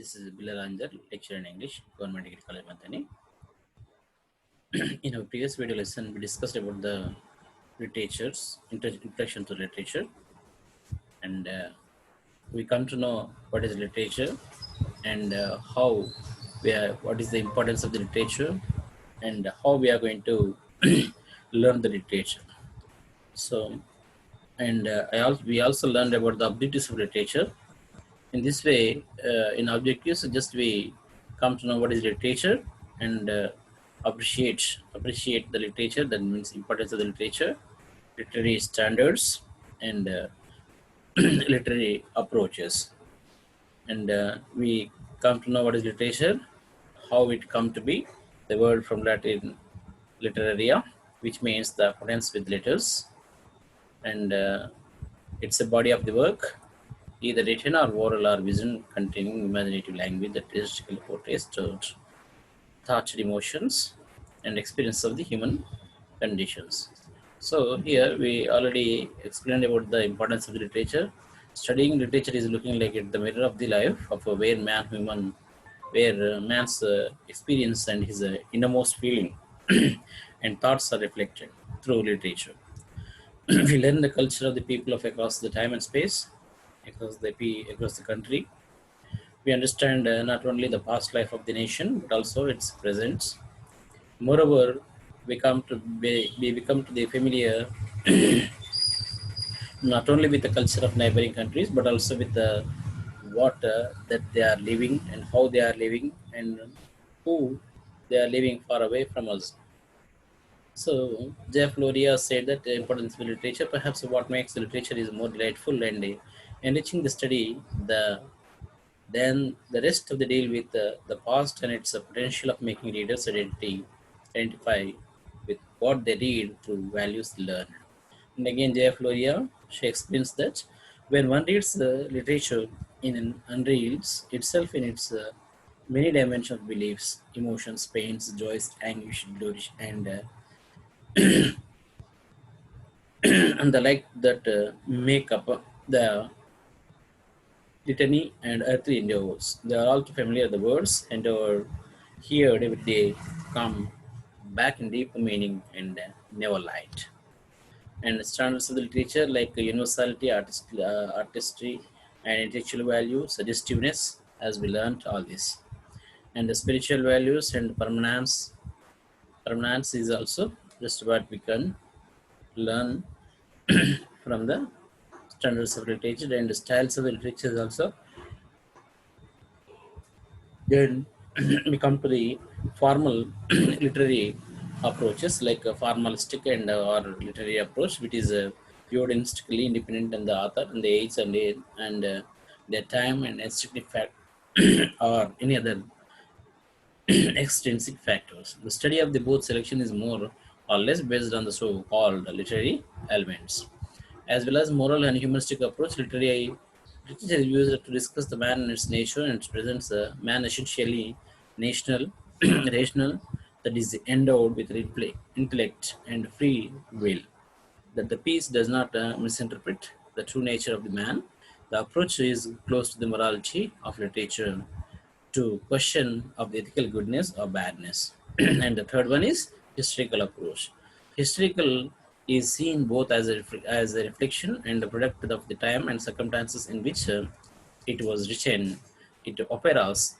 This is Bilal Anjar, lecturer in English, Government Degree College, Mathani. In our previous video lesson, we discussed about the literatures, introduction to literature, and we come to know what is literature and what is the importance of the literature, and how we are going to learn the literature. So, and we also learned about the objectives of literature. In this way, in objectives, just we come to know what is literature and appreciate the literature. That means importance of the literature, literary standards, and literary approaches. And we come to know what is literature, how it come to be. The word from Latin literaria, which means the accordance with letters, and it's a body of the work, either written or oral or vision, containing imaginative language that realistically portrays thoughts, emotions, and experience of the human conditions. So here we already explained about the importance of the literature. Studying literature is looking like at the mirror of the life of where man's experience and his innermost feeling and thoughts are reflected through literature. We learn the culture of the people of across the time and space, across the country. We understand not only the past life of the nation but also its present. Moreover, we become to the familiar not only with the culture of neighboring countries but also with the what that they are living and how they are living and who they are living far away from us. So Jeff Loria said that the importance of literature, perhaps what makes the literature is more delightful and enriching the study, then the rest of the deal with the past and its potential of making readers identify with what they read through values learned. And again, J.F. Loria, she explains that when one reads literature unreels itself in its many dimensions of beliefs, emotions, pains, joys, anguish, glory, and and the like that make up the litany and earthly endeavors. They are all too familiar, the words, and are here they come back in deeper meaning and never light. And standards of the literature like universality, artistry, and intellectual value, suggestiveness, as we learned all this. And the spiritual values and permanence. Permanence is also just what we can learn from the standards of literature, and the styles of the literature is also. Then we come to the formal literary approaches like a formalistic and or literary approach, which is viewed intrinsically independent on the author and the age and their time and aesthetic fact or any other extrinsic factors. The study of the both selection is more or less based on the so-called literary elements, as well as moral and humanistic approach. Literature is used to discuss the man and its nature, and it presents a man essentially national, rational, that is endowed with intellect and free will. That the piece does not misinterpret the true nature of the man. The approach is close to the morality of literature, to question of the ethical goodness or badness. And the third one is historical approach. Historical is seen both as as a reflection and a product of the time and circumstances in which it was written. It operas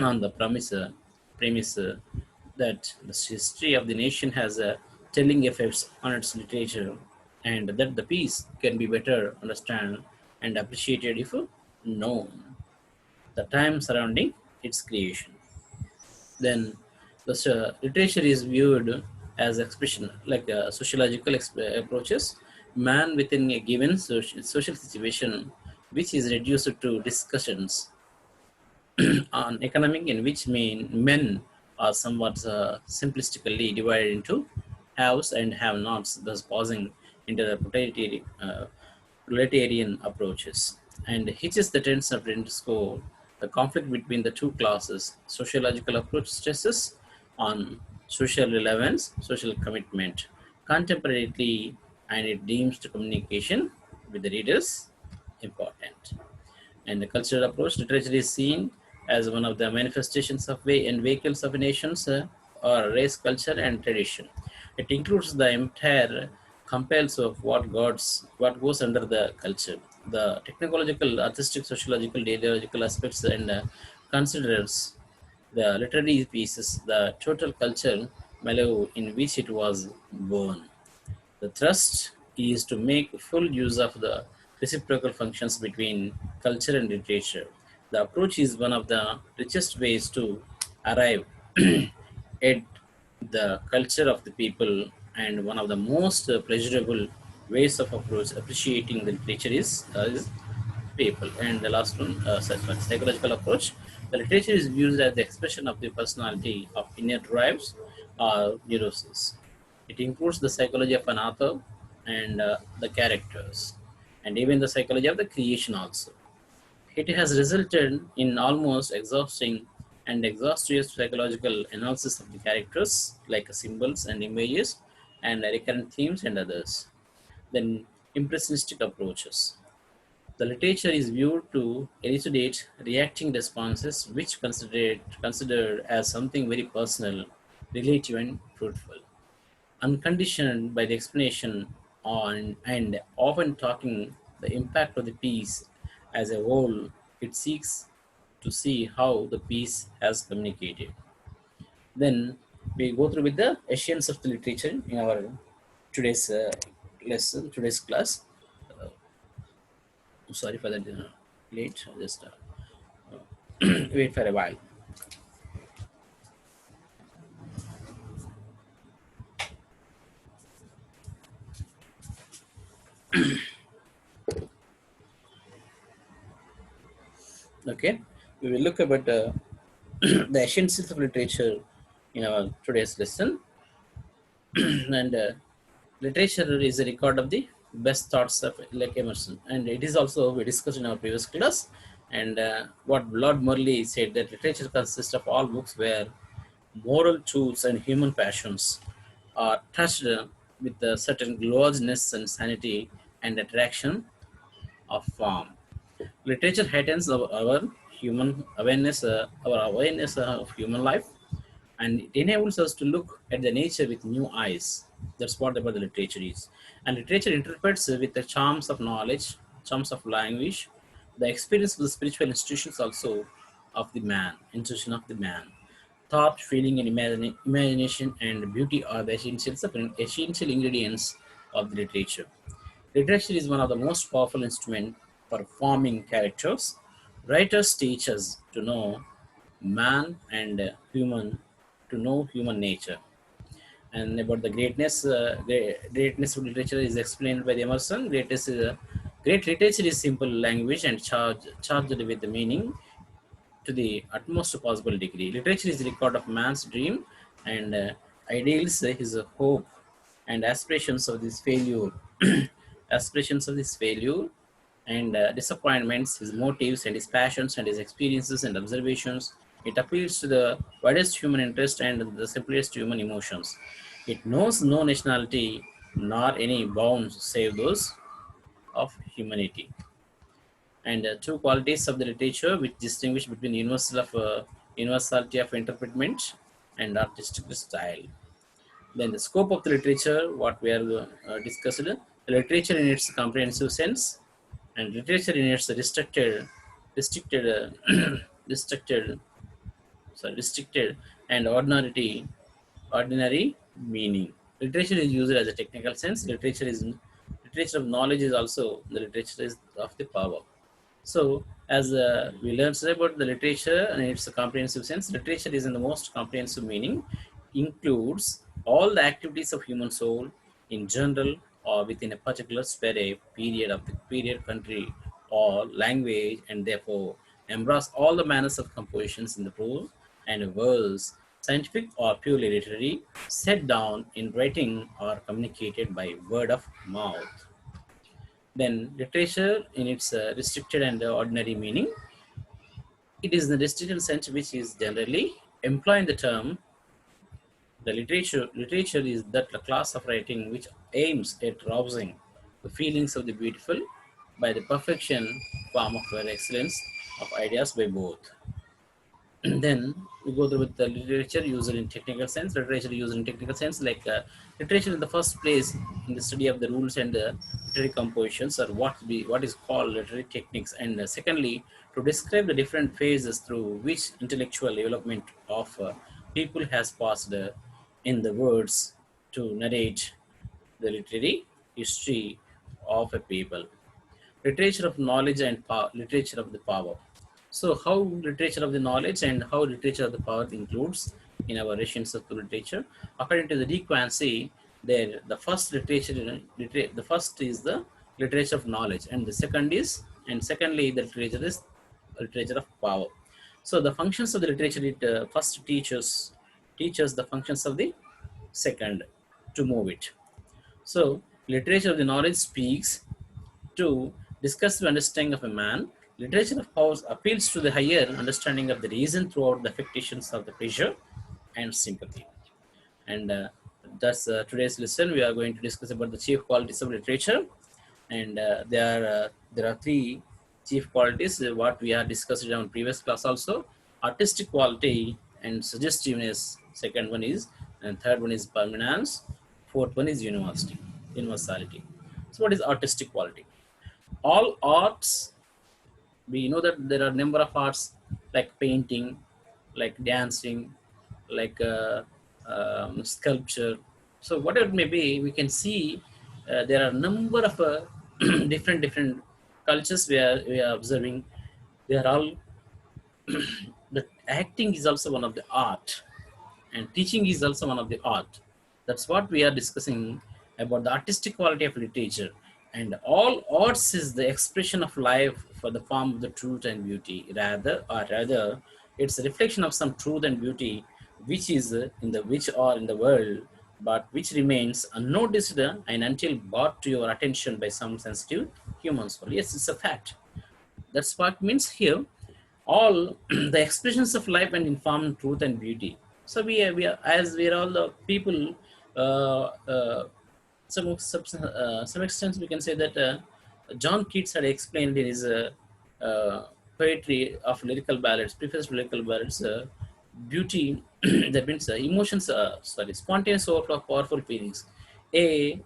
on the premise that the history of the nation has a telling effects on its literature, and that the piece can be better understood and appreciated if known the time surrounding its creation. Then the literature is viewed as expression like sociological approaches. Man within a given social situation, which is reduced to discussions on economic, in which men are somewhat simplistically divided into haves and have-nots, thus pausing into the proletarian approaches, and hitches the tense of score the conflict between the two classes. Sociological approach stresses on social relevance, social commitment, contemporarily, and it deems the communication with the readers important. And the cultural approach, literature is seen as one of the manifestations of way and vehicles of a nation's or race, culture, and tradition. It includes the entire compels of what goes under the culture, the technological, artistic, sociological, ideological aspects, and considers the literary pieces, the total culture milieu in which it was born. The thrust is to make full use of the reciprocal functions between culture and literature. The approach is one of the richest ways to arrive at the culture of the people, and one of the most pleasurable ways of approach appreciating the literature is people. And the last one, psychological approach. The literature is used as the expression of the personality of inner drives or neuroses. It includes the psychology of an author and the characters, and even the psychology of the creation also. It has resulted in almost exhausting and exhaustive psychological analysis of the characters, like symbols and images, and recurrent themes and others. Then, impressionistic approaches. The literature is viewed to elucidate reacting responses, which considered as something very personal, relative, and fruitful, unconditioned by the explanation on and often talking the impact of the piece as a whole. It seeks to see how the piece has communicated. Then we go through with the essence of the literature in our today's lesson, today's class. Sorry for that late. Just wait for a while. Okay, we will look about the essentials of literature in our today's lesson. And literature is a record of the best thoughts of like Emerson, and it is also we discussed in our previous class. And what Lord Morley said, that literature consists of all books where moral truths and human passions are touched with a certain gloriousness and sanity and attraction of form. Literature heightens our human awareness, of human life, and it enables us to look at the nature with new eyes. That's what about the literature is. And literature interprets with the charms of knowledge, charms of language, the experience of the spiritual institutions also of the man, institution of the man. Thought, feeling, and imagination and beauty are the essential ingredients of the literature. Literature is one of the most powerful instruments for forming characters. Writers teach us to know man and to know human nature. And about the greatness of literature is explained by the Emerson. Great literature is simple language and charged with the meaning to the utmost possible degree. Literature is a record of man's dream and ideals, his hope and aspirations of this failure, aspirations of this failure and disappointments, his motives and his passions and his experiences and observations. It appeals to the widest human interest and the simplest human emotions. It knows no nationality nor any bounds save those of humanity. And two qualities of the literature which distinguish between universality of interpretation and artistic style. Then the scope of the literature, what we are discussed, the literature in its comprehensive sense, and literature in its restricted, restricted, restricted and ordinary meaning. Literature is used as a technical sense. Literature of knowledge is also the literature is of the power. So, as we learned today about the literature and its comprehensive sense, literature is in the most comprehensive meaning, includes all the activities of human soul in general or within a particular sphere, period of the period, country, or language, and therefore embrace all the manners of compositions in the prose and verse, scientific or purely literary, set down in writing or communicated by word of mouth. Then literature in its restricted and ordinary meaning, it is the restricted sense which is generally employing the term. The literature is that class of writing which aims at rousing the feelings of the beautiful by the perfection form of excellence of ideas by both. Then we go through with the literature used in technical sense. Literature used in technical sense, like literature in the first place in the study of the rules and literary compositions, or what is called literary techniques, and secondly, to describe the different phases through which intellectual development of people has passed in the words to narrate the literary history of a people. Literature of knowledge and power, literature of the power. So how literature of the knowledge and how literature of the power includes in our Russians of literature. According to the De Quincey, there the first the first is the literature of knowledge, and the second is, and secondly the literature is literature of power. So the functions of the literature, it first teaches the functions of the second to move it. So literature of the knowledge speaks to discuss the understanding of a man. Literature of course appeals to the higher understanding of the reason throughout the affectations of the pleasure and sympathy. And thus today's lesson we are going to discuss about the chief qualities of literature. And there are three chief qualities what we have discussed in our previous class also: artistic quality and suggestiveness. Second one is, and third one is permanence. Fourth one is universality. So what is artistic quality? All arts, we know that there are number of arts like painting, like dancing, like sculpture. So whatever it may be, we can see there are number of different cultures we are observing. They are all the acting is also one of the art, and teaching is also one of the art. That's what we are discussing about the artistic quality of literature. And all arts is the expression of life for the form of the truth and beauty. Rather, it's a reflection of some truth and beauty which is in the which are in the world, but which remains unnoticed and until brought to your attention by some sensitive human soul. Yes, it's a fact. That's what means here. All the expressions of life and informed truth and beauty. So we are as we are all the people. Uh, uh, some extent we can say that John Keats had explained in his poetry of lyrical ballads, preface to lyrical ballads, beauty that means emotions. Sorry, spontaneous overflow of powerful feelings. A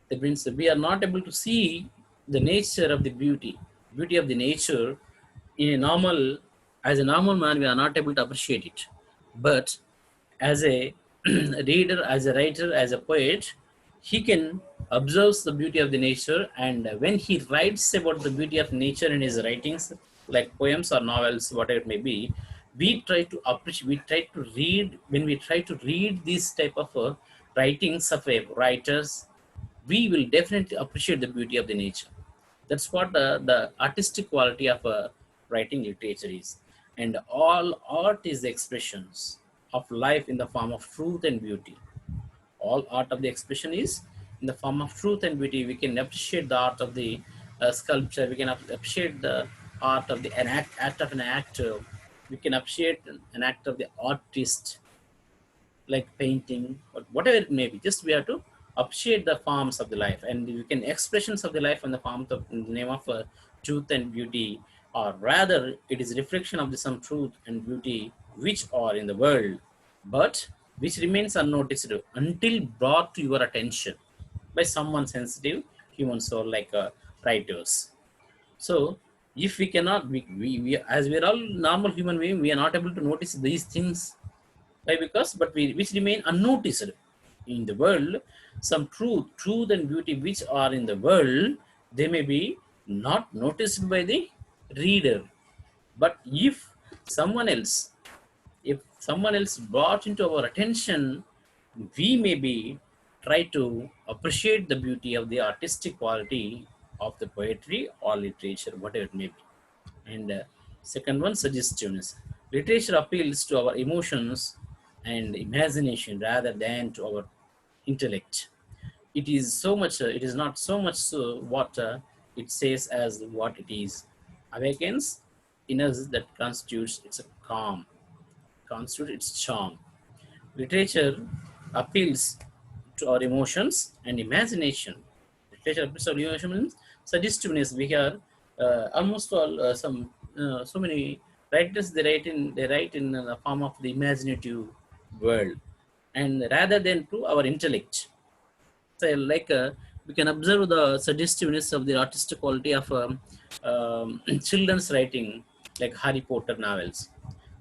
That means that we are not able to see the nature of the beauty of the nature in a normal, as a normal man, we are not able to appreciate it. But as a reader, as a writer, as a poet, he can observe the beauty of the nature. And when he writes about the beauty of nature in his writings, like poems or novels, whatever it may be, we try to appreciate, we try to read, when we try to read these type of writings of writers, we will definitely appreciate the beauty of the nature. That's what the artistic quality of writing literature is. And all art is the expressions of life in the form of truth and beauty. All art of the expression is in the form of truth and beauty. We can appreciate the art of the sculpture. We can appreciate the art of the act of an actor. We can appreciate an act of the artist, like painting or whatever it may be. Just we have to appreciate the forms of the life, and you can expressions of the life in the form of in the name of truth and beauty, or rather it is reflection of the some truth and beauty which are in the world, but which remains unnoticed until brought to your attention by someone sensitive human soul, like writers. So if we cannot, we as we are all normal human being, we are not able to notice these things. Why? Because but we which remain unnoticed in the world. Some truth and beauty which are in the world, they may be not noticed by the reader. But someone else if someone else brought into our attention, we may be try to appreciate the beauty of the artistic quality of the poetry or literature, whatever it may be. And second one, suggestiveness. Literature appeals to our emotions and imagination rather than to our intellect. It is so much. It is not so much what it says as what it is. Awakens in us that constitutes its a calm, constitutes its charm. Literature appeals to our emotions and imagination. Literature appeals to our emotions, suggestiveness. We hear almost all so many. Writers, they write in the form of the imaginative world, and rather than to our intellect. So, like we can observe the suggestiveness of the artistic quality of children's writing, like Harry Potter novels.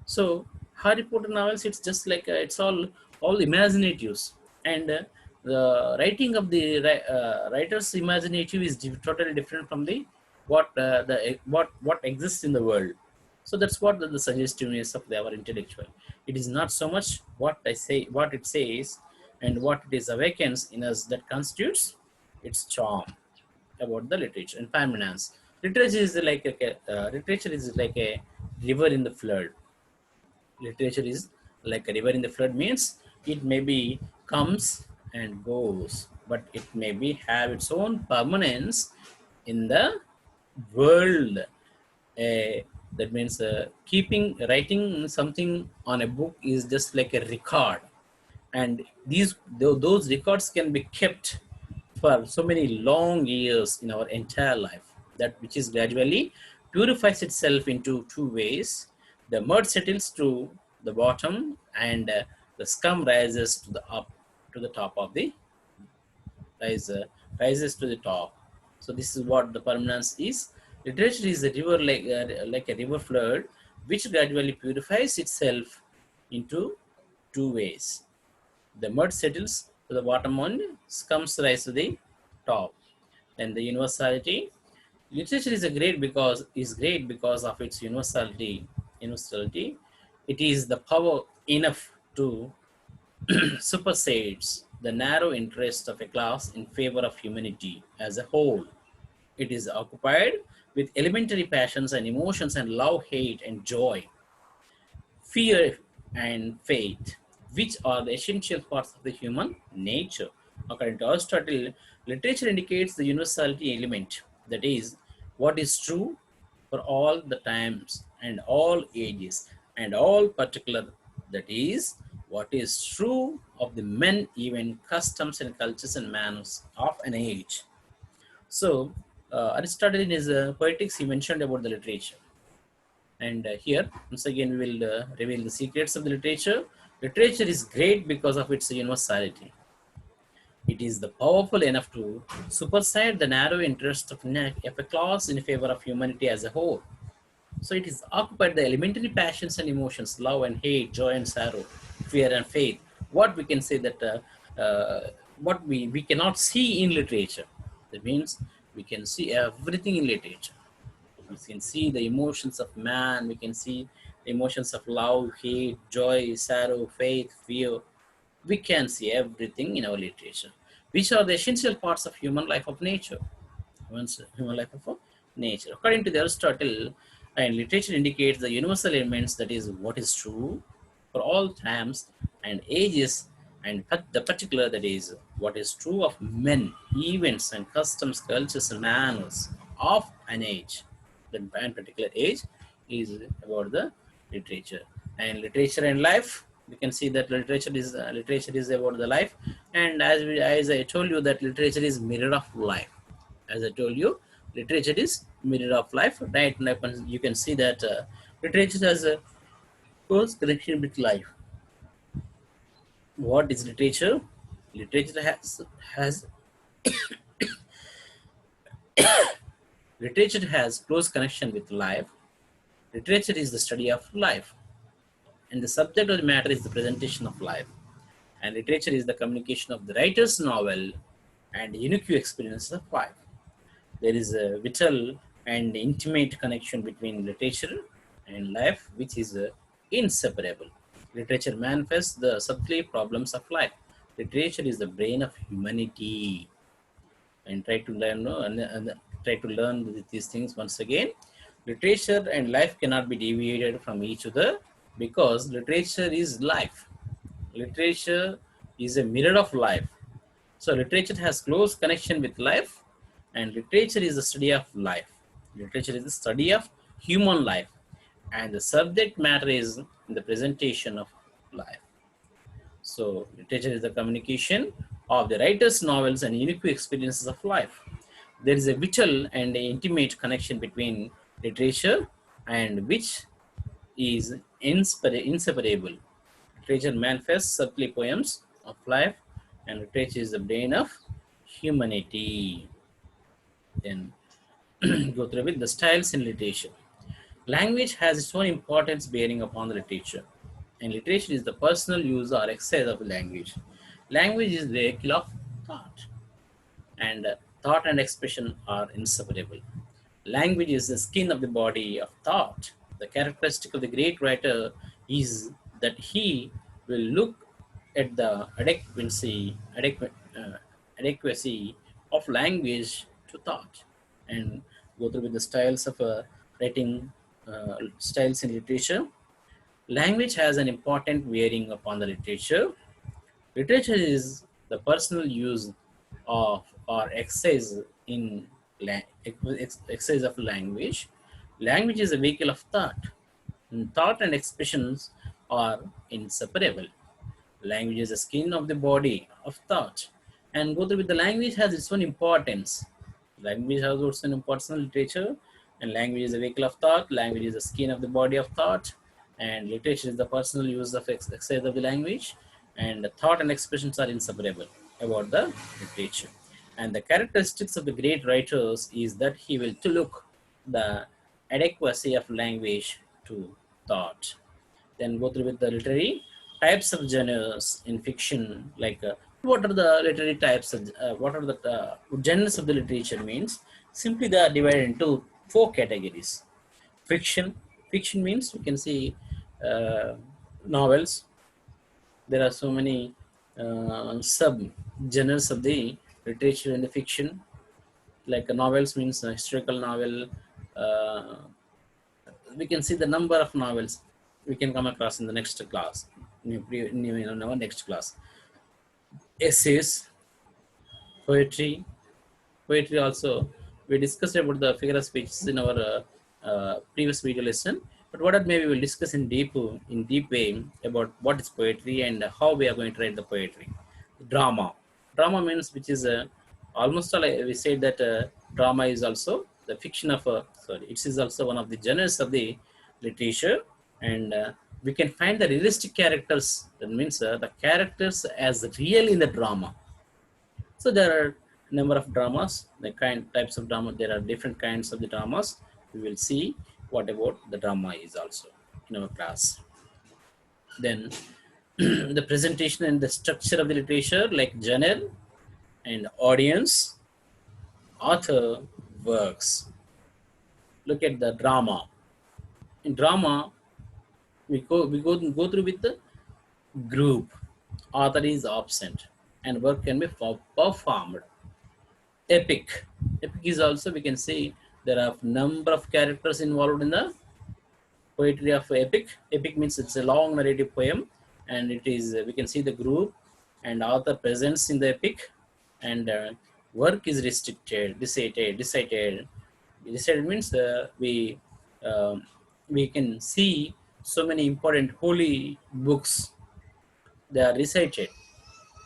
So Harry Potter novels, it's just like it's all imaginatives, and the writing of the writer's imaginative is totally different from the what exists in the world. So that's what the suggestiveness of our intellectual. It is not so much what I say, what it says, and what it is awakens in us that constitutes its charm about the literature and finance. Literature is like a river in the flood. Literature is like a river in the flood means it maybe comes and goes, but it maybe have its own permanence in the world. That means keeping writing something on a book is just like a record, and those records can be kept for so many long years in our entire life, that which is gradually purifies itself into two ways. The mud settles to the bottom, and the scum rises to the up to the top of the rise, rises to the top. So this is what the permanence is. Literature is a river, like a river flood, which gradually purifies itself into two ways. The mud settles to the bottom and scums rise to the top. And the universality, literature is great because of its universality. Universality, it is the power enough to supersedes the narrow interest of a class in favor of humanity as a whole. It is occupied with elementary passions and emotions and love, hate, and joy, fear and faith, which are the essential parts of the human nature. According to Aristotle, literature indicates the universality element, that is, what is true for all the times and all ages and all particular, that is, what is true of the men, even customs and cultures and manners of an age. So, Aristotle in his Poetics, he mentioned about the literature. And here, once again, we will reveal the secrets of the literature. Literature is great because of its universality. It is the powerful enough to supersede the narrow interest of a class in favor of humanity as a whole. So it is occupied the elementary passions and emotions, love and hate, joy and sorrow, fear and faith. What we can say that what we cannot see in literature. That means we can see everything in literature. We can see the emotions of man. We can see the emotions of love, hate, joy, sorrow, faith, fear. We can see everything in our literature, which are the essential parts of human life of nature. Human life of nature. According to Aristotle, and literature indicates the universal elements, that is, what is true for all times and ages, and the particular, that is, what is true of men, events, and customs, cultures, and manners of an age. The particular age is about the literature. And literature and life, we can see that literature is about the life. And as I told you, that literature is mirror of life. As I told you, literature is mirror of life. Right now, you can see that literature has a close connection with life. What is literature? Literature has literature has close connection with life. Literature is the study of life, and the subject of the matter is the presentation of life. And literature is the communication of the writer's novel and unique experiences of life. There is a vital and intimate connection between literature and life, which is inseparable. Literature manifests the subtly problems of life. Literature is the brain of humanity. And try to learn, and try to learn these things once again. Literature and life cannot be deviated from each other, because literature is life. Literature is a mirror of life. So literature has close connection with life, and literature is the study of life. Literature is the study of human life, and the subject matter is the presentation of life. So literature is the communication of the writer's novels and unique experiences of life. There is a vital and intimate connection between literature and which is inseparable. Literature manifests subtly poems of life, and literature is the brain of humanity. Then go through with the styles in literature. Language has its own importance bearing upon the literature, and literature is the personal use or exercise of language. Language is the vehicle of thought, and thought and expression are inseparable. Language is the skin of the body of thought. The characteristic of the great writer is that he will look at the adequacy of language to thought, and go through with the styles of writing, styles in literature. Language has an important bearing upon the literature. Literature is the personal use of or exercise in exercise of language. Language is a vehicle of thought. And thought and expressions are inseparable. Language is the skin of the body of thought. And go through with the language has its own importance. Language has its own importance in literature, and language is a vehicle of thought. Language is the skin of the body of thought, and literature is the personal use of exercise of the language. And the thought and expressions are inseparable about the literature. And the characteristics of the great writers is that he will to look the adequacy of language to thought. Then go through with the literary types of genres in fiction, like what are the literary types of, what are the genres of the literature means. Simply they are divided into four categories. Fiction means you can see uh, novels. There are so many sub genres of the literature in the fiction, like novels means a historical novel. uh, we can see the number of novels we can come across in the next class, in our next class. Essays, poetry. Poetry also, we discussed about the figure of speech in our previous video lesson. But what maybe we'll discuss in deep way about what is poetry and how we are going to write the poetry. Drama. Drama means which is almost all we said that drama is also the fiction of it is also one of the genres of the literature, and we can find the realistic characters. That means the characters as real in the drama. So there are number of dramas, the types of drama. There are different kinds of the dramas. We will see what about the drama is also in our class. Then the presentation and the structure of the literature, like genre and audience, author, works. Look at the drama. In drama, we go through with the group. Author is absent, and work can be performed. Epic. Epic is also, we can see there are number of characters involved in the poetry of epic. Epic means it's a long narrative poem, and it is we can see the group and author presence in the epic, and work is restricted, decided. Decided means we can see so many important holy books, they are recited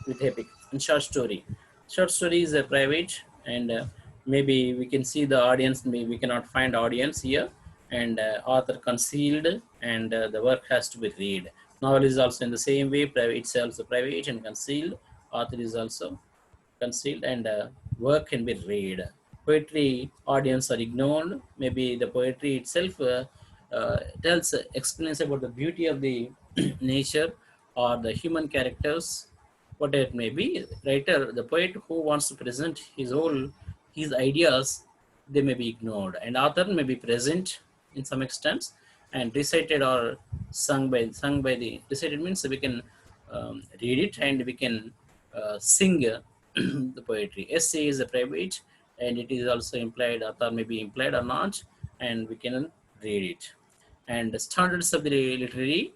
with epic. And short story. Short story is a private, and maybe we can see the audience. Maybe we cannot find audience here, and author concealed, and the work has to be read. Novel is also in the same way. Private, it's also private and concealed. Author is also concealed, and work can be read. Poetry audience are ignored. Maybe the poetry itself tells explains about the beauty of the nature or the human characters, whatever it may be. Writer, the poet who wants to present his ideas, they may be ignored, and author may be present in some extent and recited or sung by the recited means we can read it, and we can sing the poetry. Essay is a private, and it is also implied, author may be implied or not, and we can read it. And the standards of the literature,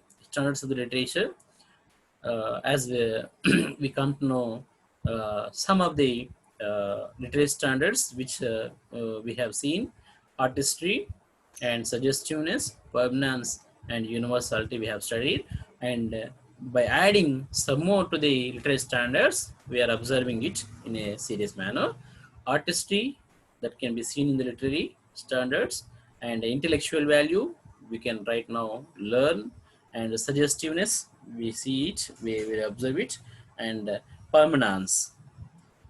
as we come to know some of the literary standards which we have seen: artistry and suggestiveness, permanence, and universality we have studied. And by adding some more to the literary standards, we are observing it in a serious manner. Artistry, that can be seen in the literary standards, and intellectual value, we can right now learn, and suggestiveness, we see it, we observe it, and permanence.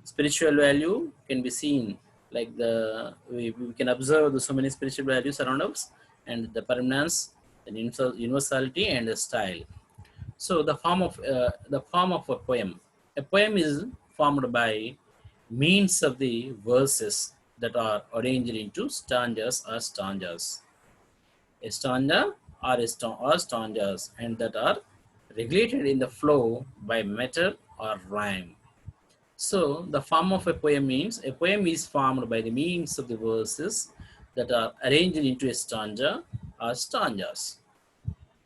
Spiritual value can be seen, like we can observe so many spiritual values around us, and the permanence, the universality, and the style. So the form of a poem. A poem is formed by means of the verses that are arranged into stanzas or stanzas. A stanza or stanzas, and that are regulated in the flow by meter or rhyme. So the form of a poem means a poem is formed by the means of the verses that are arranged into a stanza or stanzas.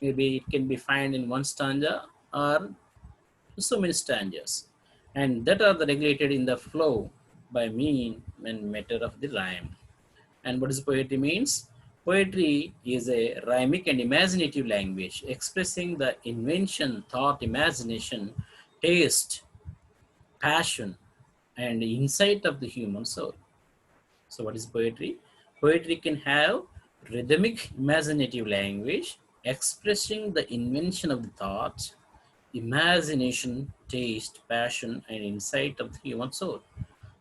Maybe it can be found in one stanza or so many stanzas, and that are the regulated in the flow by mean and meter of the rhyme. And what is poetry means? Poetry is a rhymic and imaginative language expressing the invention, thought, imagination, taste, passion, and insight of the human soul. So, what is poetry? Poetry can have rhythmic, imaginative language expressing the invention of the thoughts, imagination, taste, passion, and insight of the human soul.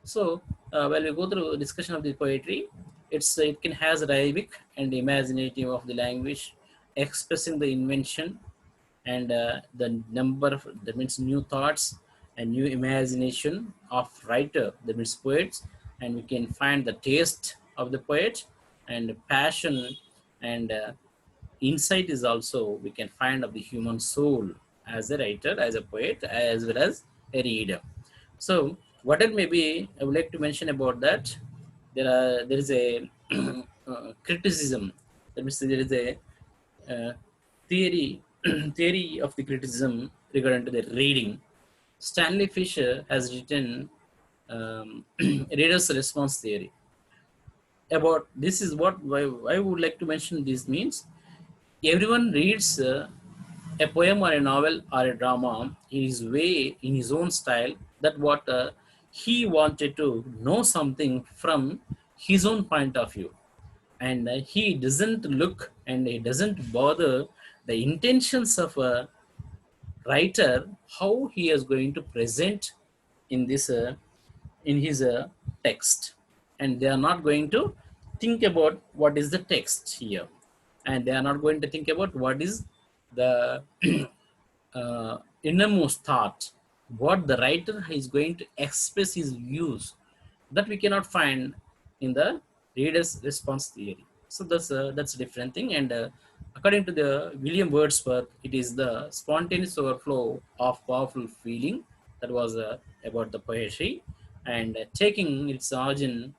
So, when we go through discussion of the poetry, it can has rhythmic and imaginative of the language, expressing the invention and the number of, that means new thoughts and new imagination of writer, that means poets, and we can find the taste of the poet and passion and insight is also we can find of the human soul as a writer, as a poet, as well as a reader. So what it may be, I would like to mention about that. There is a criticism. That means there is a uh, theory theory of the criticism regarding to the reading. Stanley Fisher has written reader's response theory about this. Is what why I would like to mention. This means everyone reads a poem or a novel or a drama in his way, in his own style, that what he wanted to know something from his own point of view. And he doesn't look and he doesn't bother the intentions of a writer, how he is going to present in this in his text, and they are not going to think about what is the text here, and they are not going to think about what is the innermost thought, what the writer is going to express his views, that we cannot find in the reader's response theory. So that's a different thing. And according to the William Wordsworth, it is the spontaneous overflow of powerful feeling that was about the poetry, and taking its origin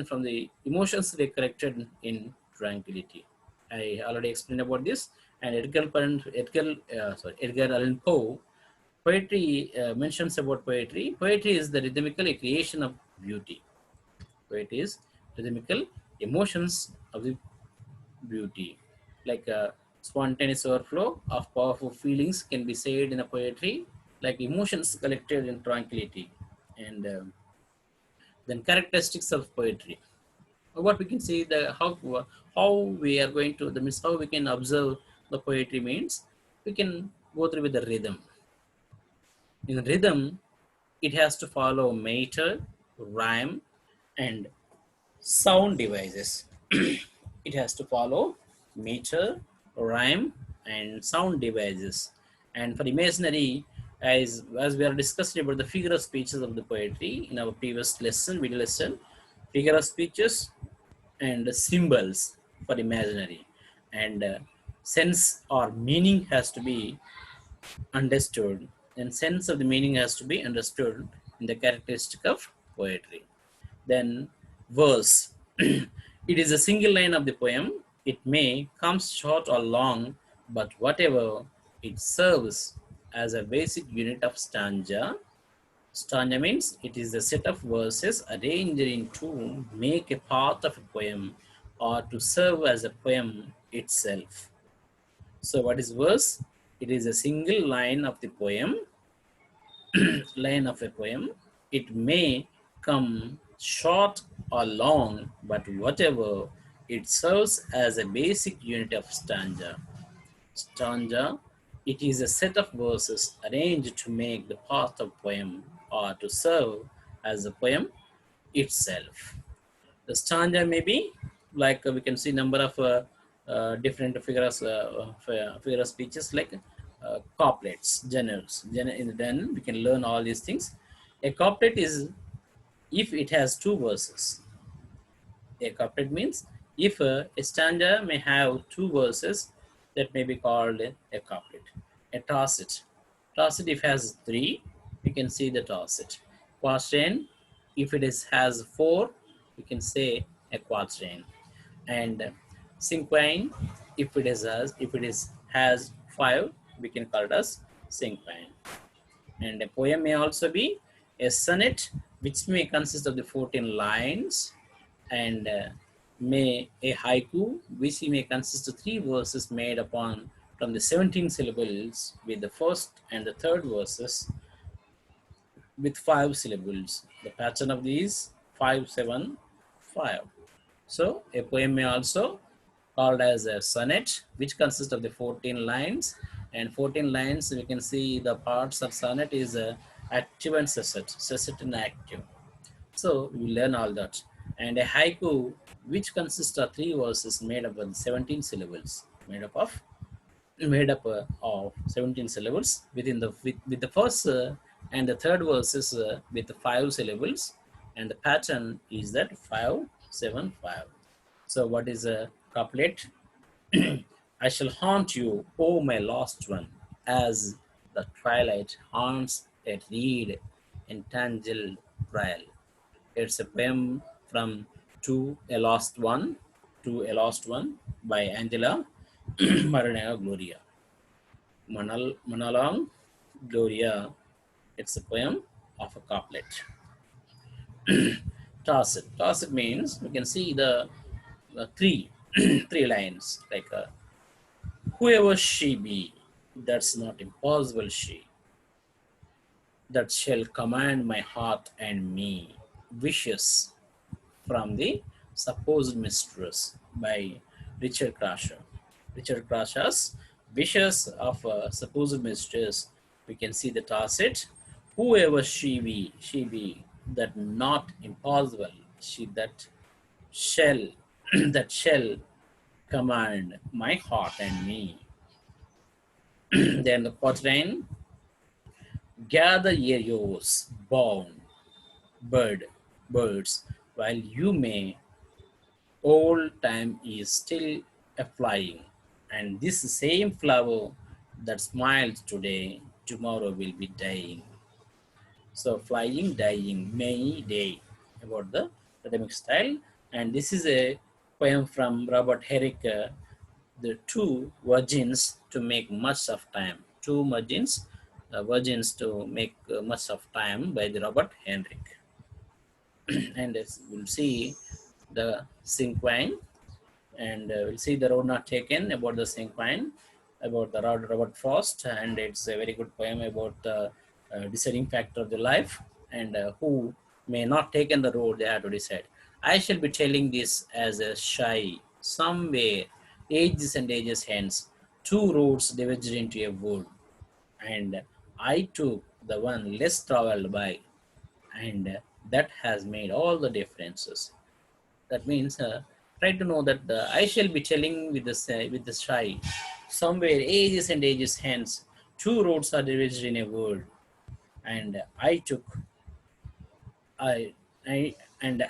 from the emotions they collected in tranquility. I already explained about this. And Edgar Allan Poe, poetry mentions about poetry. Poetry is the rhythmical creation of beauty. Poetry is rhythmical emotions of the beauty, like a spontaneous overflow of powerful feelings can be said in a poetry, like emotions collected in tranquility. And then characteristics of poetry, what we can see, the how we are going to, the means how we can observe the poetry means, we can go through with the rhythm. In rhythm, it has to follow meter, rhyme, and sound devices. It has to follow meter, rhyme, and sound devices. And for imaginary, as we are discussing about the figure of speeches of the poetry in our previous lesson, video lesson, figure of speeches and symbols for imaginary, and sense or meaning has to be understood, and sense of the meaning has to be understood in the characteristic of poetry. Then verse. It is a single line of the poem. It may come short or long, but whatever, it serves as a basic unit of stanza. Stanza means it is a set of verses arranged in to make a part of a poem or to serve as a poem itself. So what is verse? It is a single line of the poem, line of a poem. It may come short or long, but whatever, It serves as a basic unit of stanza. Stanza, it is a set of verses arranged to make the part of poem or to serve as a poem itself. The stanza may be like we can see number of different figure of speeches like couplets, genres. Then we can learn all these things. A couplet is if it has two verses. A couplet means if a stanza may have two verses, that may be called a couplet. A tacit. Tacit if has three, we can see the tacit. Quatrain, if it is has four, we can say a quatrain. And cinquain, if it is has five, we can call it as cinquain. And a poem may also be a sonnet, which may consist of the 14 lines, and may a haiku, which may consist of three verses made upon from the 17 syllables, with the first and the third verses with 5 syllables. The pattern of these 5, 7, 5. So a poem may also called as a sonnet, which consists of the 14 lines. And 14 lines, we can see the parts of sonnet is active and cesset and active. So we learn all that. And a haiku, which consists of three verses made up of 17 syllables, made up of 17 syllables within with the first and the third verses with the 5 syllables, and the pattern is that 5, 7, 5. So what is a couplet? I shall haunt you, oh my lost one, as the twilight haunts a reed entangled trail. It's a poem from To a Lost One by Angela Maranello Gloria. Manalong Gloria, it's a poem of a couplet. Tacit. Tacit means we can see the three three lines like whoever she be, that's not impossible she, that shall command my heart and me. Wishes from the supposed mistress by Richard Crasher. Richard Crasher's wishes of a supposed mistress. We can see the tacit. Whoever she be, that not impossible, she that shall, that shall command my heart and me. Then the quatrain, gather ye yours, bound birds, while you may, old time is still a flying, and this same flower that smiles today, tomorrow will be dying. So flying, dying, May Day, about the rhythmic style. And this is a poem from Robert Herrick, the two virgins to make much of time. Two virgins to make much of time by the Robert Henrik. And as we'll see the cinquain, and we'll see the road not taken about the cinquain, about the Robert Frost, and it's a very good poem about the deciding factor of the life, and who may not taken the road they have to decide. I shall be telling this as a shy, somewhere, ages and ages hence, two roads diverged into a wood, and I took the one less traveled by, and that has made all the differences. That means try to know that I shall be telling with the shy, somewhere ages and ages hence, two roads are diverged in a wood, and I I and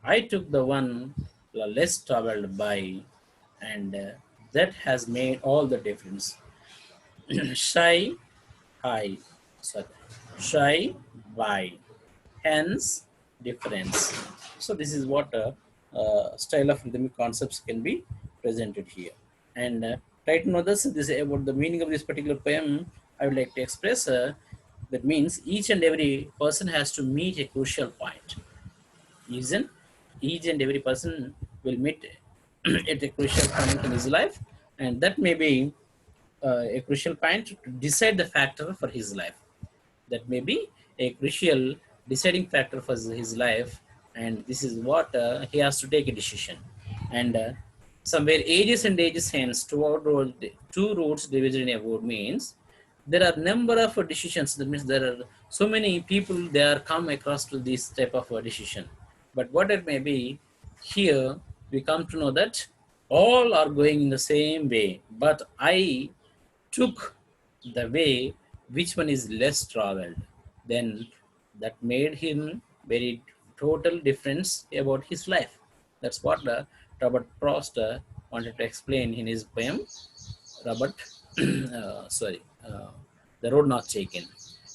I took the one less traveled by, and that has made all the difference. Shy, high, sorry, shy, by, hence, difference. So this is what style of rhythmic concepts can be presented here. And try to know this about the meaning of this particular poem. I would like to express that means each and every person has to meet a crucial point. Isn't each and every person will meet at a crucial point in his life, and that may be a crucial point to decide the factor for his life. That may be a crucial deciding factor for his life, and this is what he has to take a decision. And somewhere ages and ages hence, two roads divided in a wood means there are number of decisions. That means there are so many people they are come across to this type of a decision. But what it may be, here we come to know that all are going in the same way. But I took the way which one is less traveled. Then that made him very total difference about his life. That's what Robert Frost wanted to explain in his poem, Robert, The Road Not Taken.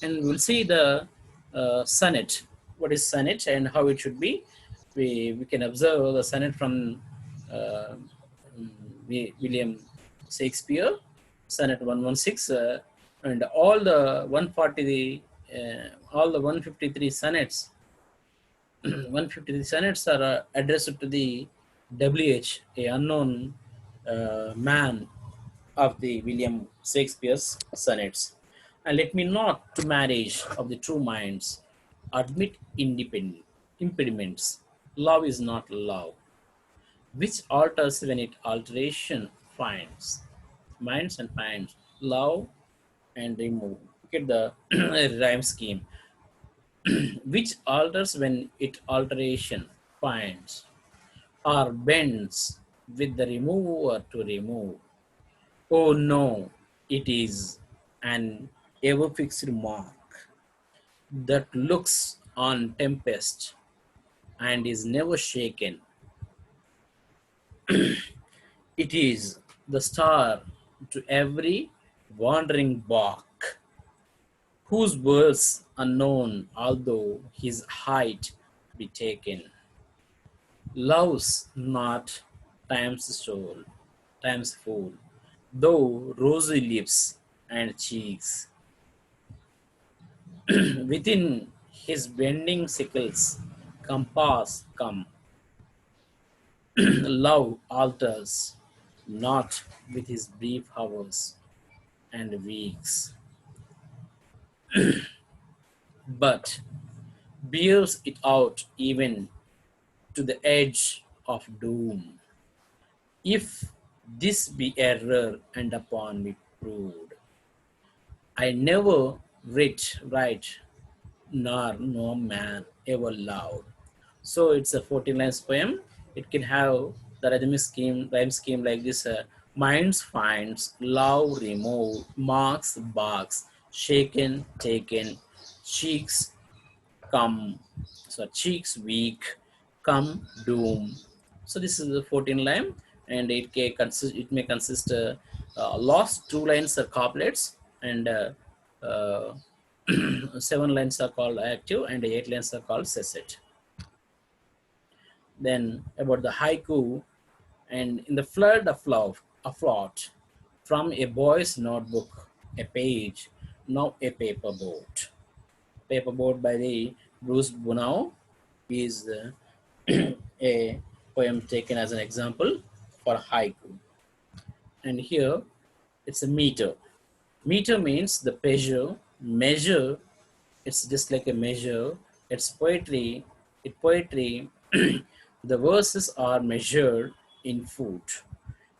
And we'll see the sonnet. What is sonnet and how it should be? We can observe the sonnet from uh, William Shakespeare, sonnet 116, and all the 140, all the 153 sonnets 153 sonnets are addressed to the WH, a unknown man of the William Shakespeare's sonnets. And let me not to marriage of the true minds admit independent impediments. Love is not love, which alters when it alteration finds. Minds and finds love and remove. Look at the rhyme scheme, which alters when it alteration finds or bends with the remover to remove. Oh no, it is an ever fixed mark that looks on tempest and is never shaken. It is the star to every wandering bark, whose words unknown, although his height be taken. Love's not time's soul, time's fool, though rosy lips and cheeks. Within his bending sickles, compass come, love alters, not with his brief hours and weeks, but bears it out even to the edge of doom. If this be error and upon me proved, I never writ right, nor no man ever loved. So it's a 14 lines poem. It can have the rhyme scheme like this: minds finds, love remove, marks barks, shaken taken, cheeks come, so cheeks weak, come doom. So this is the 14 line, and it may consist last two lines are couplets, and uh, 7 lines are called active, and 8 lines are called sesset. Then about the haiku, and in the flood of love afloat from a boy's notebook, a page, now a paper boat. Paper boat by the Bruce Bunau is a poem taken as an example for haiku. And here it's a meter. Meter means the measure. It's just like a measure. It's poetry. In poetry, the verses are measured in foot.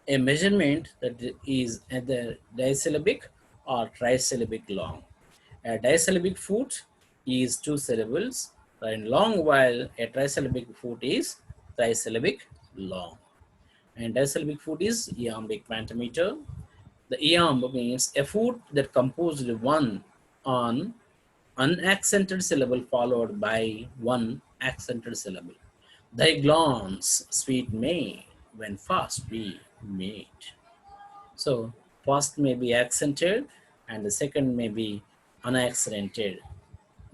A measurement that is either disyllabic or trisyllabic long. A disyllabic foot is 2 syllables, and long while a trisyllabic foot is trisyllabic long. And disyllabic foot is iambic pentameter. The iamb means a foot that composed one on unaccented syllable followed by one accented syllable. Thy glance, sweet May, when fast we meet. So, first may be accented and the second may be unaccented.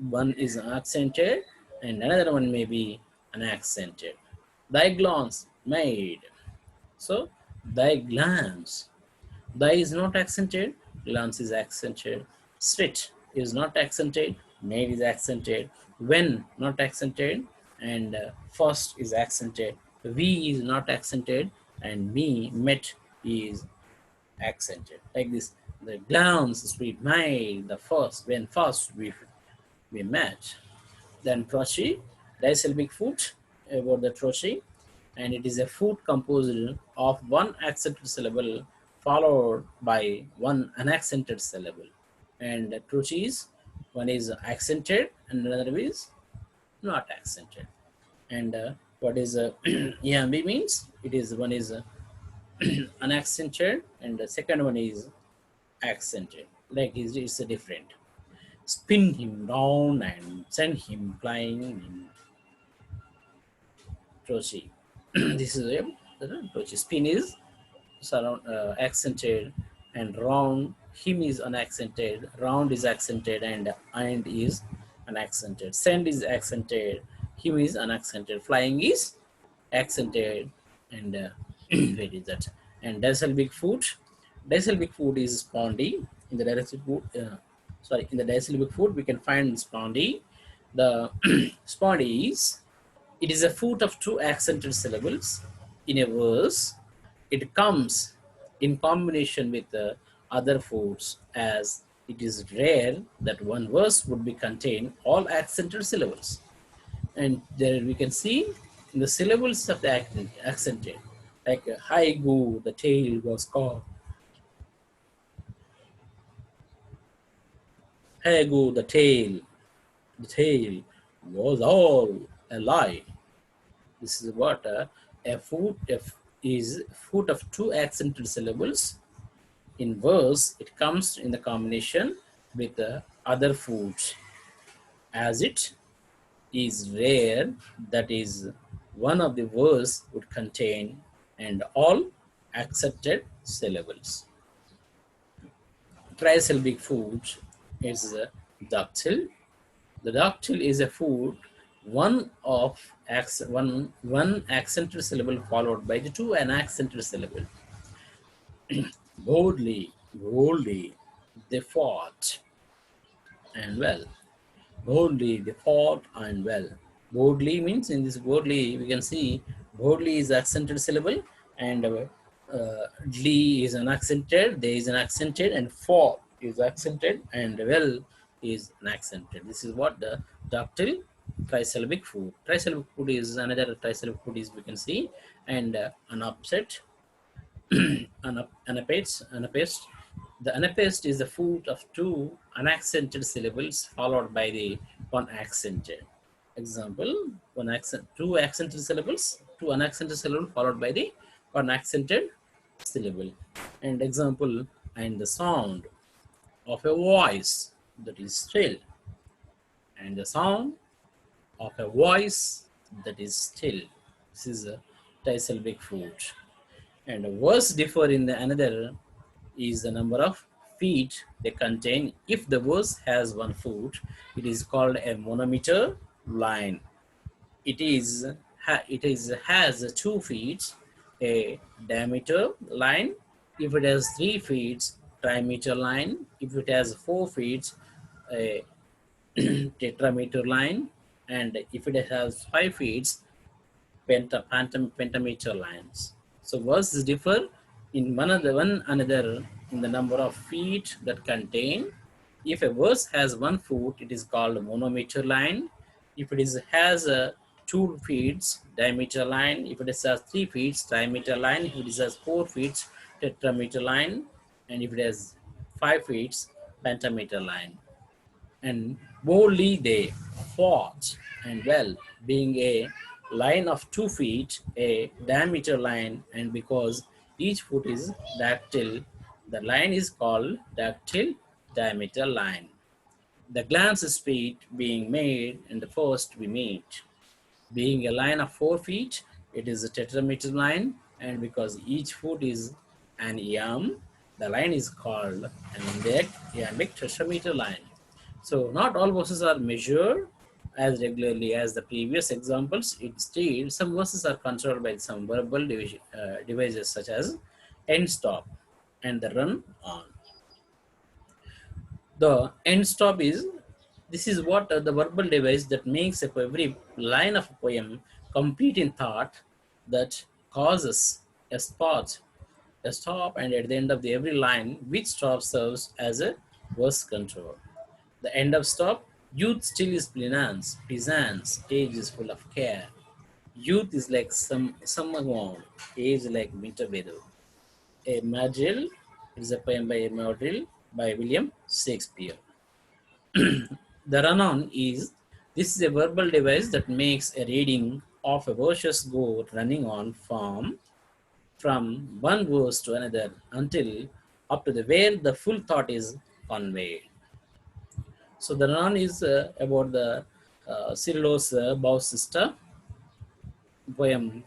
One is accented and another one may be unaccented. Thy glance made. So, thy glance. Thy is not accented, glance is accented. Sweet is not accented, made is accented. When not accented, and first is accented. We is not accented, and me met is accented. Like this, the glance sweet made, the first, when first we met. Then Troshi, disyllabic foot about the Troshi, and it is a food composed of one accented syllable followed by one unaccented syllable. And the truth is, one is accented and another is not accented. And what is EMB means? It is one is unaccented and the second one is accented. Like it's a different. Spin him down and send him flying in Trochi. This is a Trochi. Spin is surround accented and round. Him is unaccented. Round is accented and is unaccented. Send is accented. Him is unaccented. Flying is accented and where is that? And disyllabic foot. Disyllabic foot is spondy. In the disyllabic foot, in the disyllabic foot we can find spondy. The spondy is, it is a foot of two accented syllables in a verse. It comes in combination with the other foots, as it is rare that one verse would be contain all accented syllables. And there we can see in the syllables of the accented, like high goo, the tail was called. High goo, the tail was all a lie. This is what a foot is foot of two accented syllables. In verse, it comes in the combination with the other foods, as it is rare that is one of the verse would contain and all accepted syllables. Trisyllabic food is a dactyl. The dactyl is a food one accented syllable followed by the two unaccented syllable. Boldly, they fought and well. Boldly, they fought and well. Boldly means, in this boldly, we can see boldly is accented syllable and dly is unaccented, there is an accented, and fought is accented, and well is an accented. This is what the dactyl trisyllabic food. Trisyllabic food is another trisyllabic food is we can see, and an upset. Anapest. The anapest is the food of two unaccented syllables followed by the one accented. Example, two accented syllables, two unaccented syllables followed by the one accented syllable. And example, and the sound of a voice that is still. And the sound of a voice that is still. This is a trisyllabic food. And words differ in the another is the number of feet they contain. If the verse has one foot, it is called a monometer line. It has 2 feet, a diameter line. If it has 3 feet, trimeter line. If it has 4 feet, a tetrameter line. And if it has 5 feet, pentameter lines. So verses differ in one another in the number of feet that contain. If a verse has 1 foot, it is called a monometer line. If it has 2 feet, diameter line. If it has 3 feet, diameter line. If it has 4 feet, tetrameter line. And if it has 5 feet, pentameter line. And boldly they fought and well, being a line of 2 feet, a diameter line, and because each foot is dactyl, the line is called dactyl diameter line. The glance speed being made and the first we meet. Being a line of 4 feet, it is a tetrameter line, and because each foot is an iamb, the line is called an iambic tetrameter line. So not all verses are measured as regularly as the previous examples. Instead, some verses are controlled by some verbal devices such as end stop and the run on. The end stop is, this is what the verbal device that makes every line of a poem complete in thought, that causes a stop, and at the end of every line, which stop serves as a verse control. The end of stop, youth still is pleasance, age is full of care. Youth is like summer, age like winter weather. A Madrigal is a poem by a Madrigal by William Shakespeare. The run-on is this is a verbal device that makes a reading of a verse go running on from one verse to another until up to the where the full thought is conveyed. So the run is about the Cyrillo's bow sister poem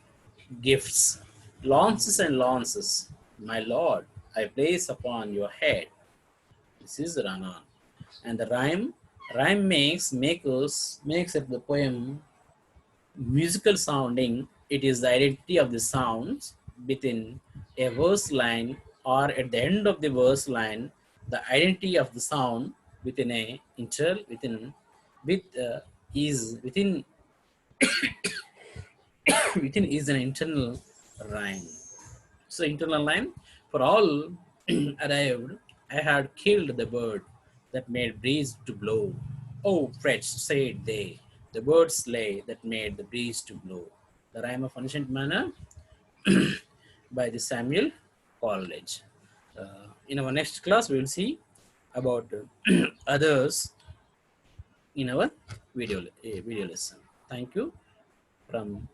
gifts. Lances and lances, my lord, I place upon your head. This is Rana. And the rhyme makes it the poem musical sounding. It is the identity of the sounds within a verse line or at the end of the verse line, the identity of the sound within a inter within with is within within is an internal rhyme. So internal line for all arrived, I had killed the bird that made breeze to blow. Oh, fetch, said they, the bird slay that made the breeze to blow. The rhyme of ancient manner by the Samuel Coleridge. In our next class, we will see about others in our video lesson. Thank you from